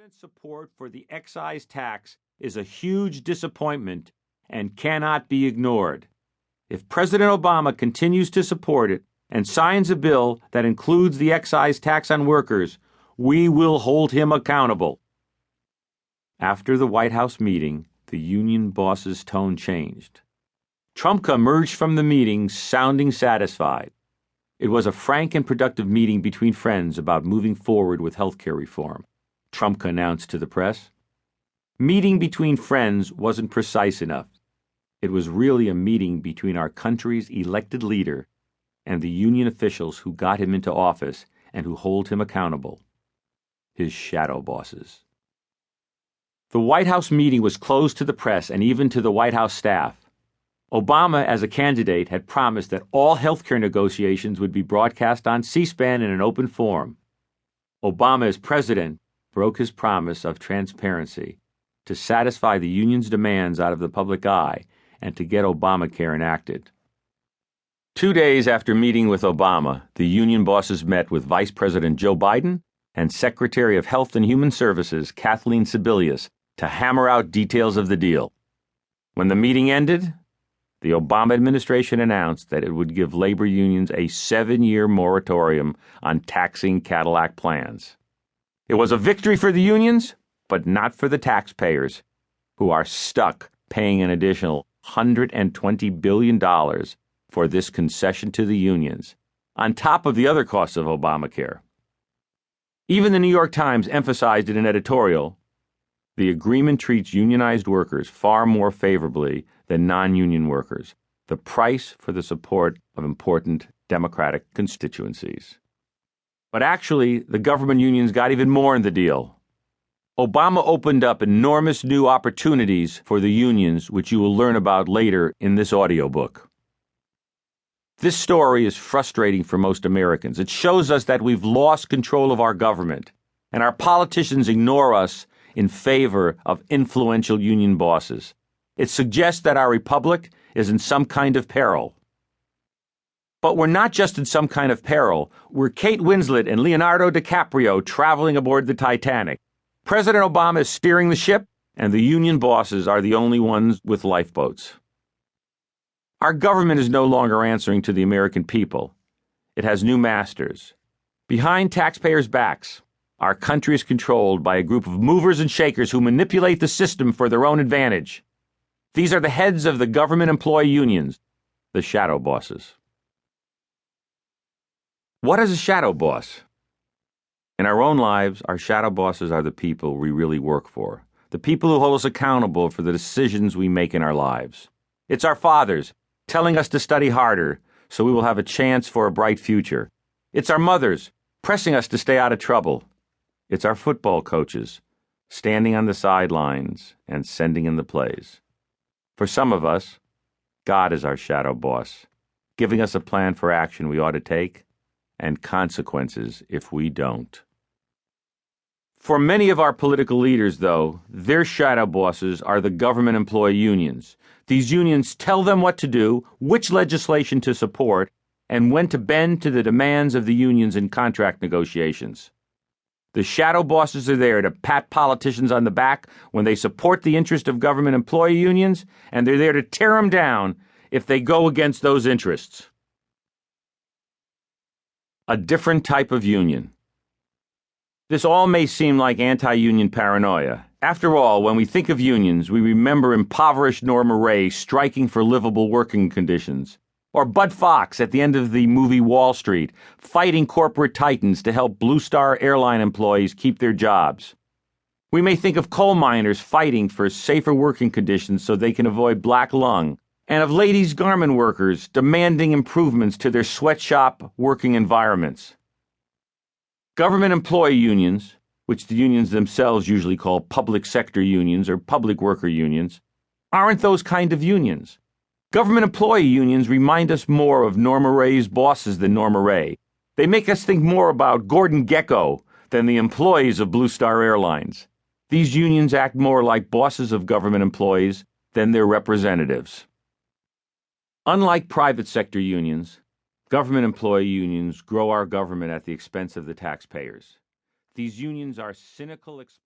President's support for the excise tax is a huge disappointment and cannot be ignored. If President Obama continues to support it and signs a bill that includes the excise tax on workers, we will hold him accountable. After the White House meeting, the union boss's tone changed. Trumka emerged from the meeting sounding satisfied. It was a frank and productive meeting between friends about moving forward with health care reform, Trumka announced to the press. Meeting between friends wasn't precise enough. It was really a meeting between our country's elected leader and the union officials who got him into office and who hold him accountable, his shadow bosses. The White House meeting was closed to the press and even to the White House staff. Obama, as a candidate, had promised that all healthcare negotiations would be broadcast on C-SPAN in an open forum. Obama, as president, broke his promise of transparency to satisfy the union's demands out of the public eye and to get Obamacare enacted. 2 days after meeting with Obama, the union bosses met with Vice President Joe Biden and Secretary of Health and Human Services Kathleen Sebelius to hammer out details of the deal. When the meeting ended, the Obama administration announced that it would give labor unions a 7-year moratorium on taxing Cadillac plans. It was a victory for the unions, but not for the taxpayers, who are stuck paying an additional $120 billion for this concession to the unions, on top of the other costs of Obamacare. Even the New York Times emphasized in an editorial, the agreement treats unionized workers far more favorably than non-union workers, the price for the support of important Democratic constituencies. But actually, the government unions got even more in the deal. Obama opened up enormous new opportunities for the unions, which you will learn about later in this audiobook. This story is frustrating for most Americans. It shows us that we've lost control of our government, and our politicians ignore us in favor of influential union bosses. It suggests that our republic is in some kind of peril. But we're not just in some kind of peril. We're Kate Winslet and Leonardo DiCaprio traveling aboard the Titanic. President Obama is steering the ship, and the union bosses are the only ones with lifeboats. Our government is no longer answering to the American people. It has new masters. Behind taxpayers' backs, our country is controlled by a group of movers and shakers who manipulate the system for their own advantage. These are the heads of the government employee unions, the shadow bosses. What is a shadow boss? In our own lives, our shadow bosses are the people we really work for, the people who hold us accountable for the decisions we make in our lives. It's our fathers telling us to study harder so we will have a chance for a bright future. It's our mothers pressing us to stay out of trouble. It's our football coaches standing on the sidelines and sending in the plays. For some of us, God is our shadow boss, giving us a plan for action we ought to take and consequences if we don't. For many of our political leaders, though, their shadow bosses are the government employee unions. These unions tell them what to do, which legislation to support, and when to bend to the demands of the unions in contract negotiations. The shadow bosses are there to pat politicians on the back when they support the interest of government employee unions, and they're there to tear them down if they go against those interests. A different type of union. This all may seem like anti-union paranoia. After all, when we think of unions, we remember impoverished Norma Ray striking for livable working conditions, or Bud Fox at the end of the movie Wall Street, fighting corporate titans to help Blue Star airline employees keep their jobs. We may think of coal miners fighting for safer working conditions so they can avoid black lung, and of ladies' garment workers demanding improvements to their sweatshop working environments. Government employee unions, which the unions themselves usually call public sector unions or public worker unions, aren't those kind of unions. Government employee unions remind us more of Norma Ray's bosses than Norma Ray. They make us think more about Gordon Gekko than the employees of Blue Star Airlines. These unions act more like bosses of government employees than their representatives. Unlike private sector unions, government employee unions grow our government at the expense of the taxpayers. These unions are cynical exploiters.